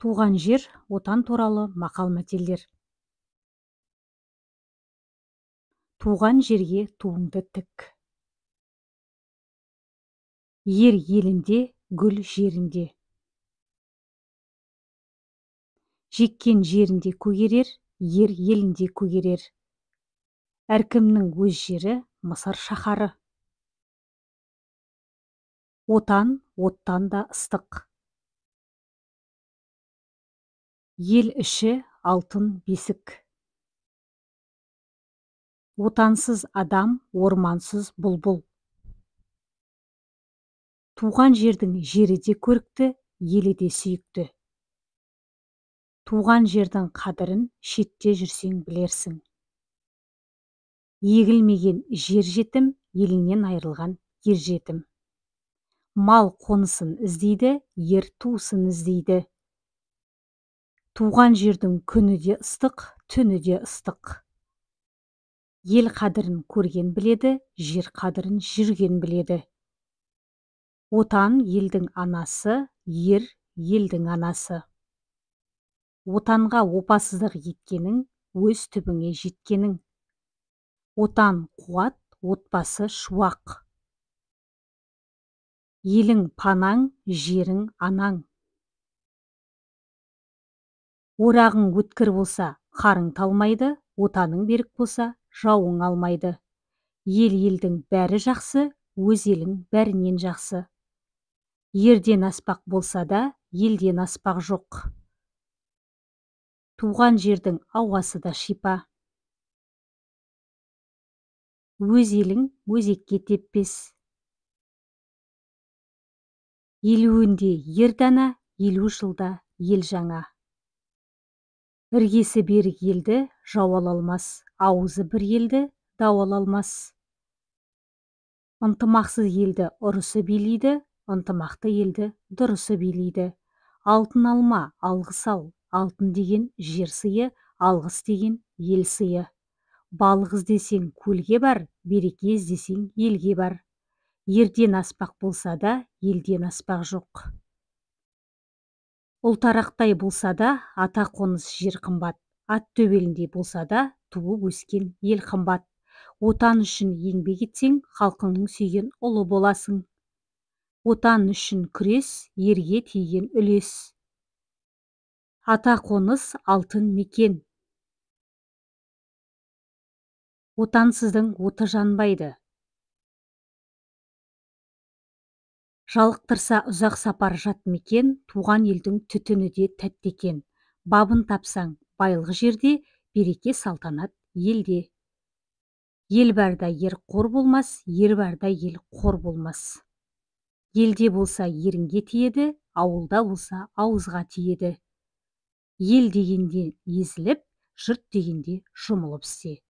Туған жер, отан туралы мақал-мәтелдер. Туған жерге туыңды тік. Ер елінде, гүл жерінде. Жеккен жерінде көгерер, ер елінде көгерер. Әркімнің өз жері Мысыр шаһары. Отан оттан да ыстық. Ел іші алтын бесік. Отансыз адам, ормансыз бұлбұл. Туған жердің жері де көрікті, елі де сүйікті. Туған жердің қадірін шетте жүрсең білерсің. Егілмеген жер жетім, елінен айырылған ер жетім. Мал қонысын іздейді, ер туысын іздейді. Туған жердің күні де ыстық, түні де ыстық. Ел қадірін көрген біледі, жер қадірін жүрген біледі. Отан елдің анасы, ер елдің анасы. Отанға опасыздық еткенің, өз түбіңе жеткенің. Отан қуат, отбасы шуақ. Елің панаң, жерің анаң. Орағың өткір болса, қарың талмайды, отаның берік болса, жауың алмайды. Елдің бәрі жақсы, өз елің бәрінен жақсы. Ерден аспақ болса да, елден аспақ жоқ. Туған жердің ауасы да шипа. Өз елің өзекке теппес. Елуінде ер дана, 50 жылда ел жаңа. Іргесі берік елді жау ала алмас, ауызы бір елді дау ала алмас. Ынтымақсыз елді ұрысы билейді, ынтымақты елді дұрысы билейді. Алтын алма, алғыс ал, алтын деген жер сыйы, алғыс деген ел сыйы. Балық іздесең көлге бар, береке іздесең елге бар. Ерден аспақ болса да, елден аспақ жоқ. Ұлтарақтай болса да, ата қоныс жер қымбат. Ат төбеліндей болса да, туып өскен ел қымбат. Отан үшін еңбек етсең, халқыңның сүйген ұлы боласың. Отан үшін күрес, ерге тиген үлес. Ата қоныс алтын мекен. Отансыздың оты жанбайды. Жалықтырса ұзақ сапар жат мекен, туған елдің түтіні де тәтті екен. Бабын тапсаң, байлық жерде, береке салтанат елде. Ел барда ер қор болмас, ер барда ел қор болмас. Елде болса ерінге тиеді, ауылда болса ауызға тиеді. Ел дегенде езіліп, жұрт дегенде жұмылып істе.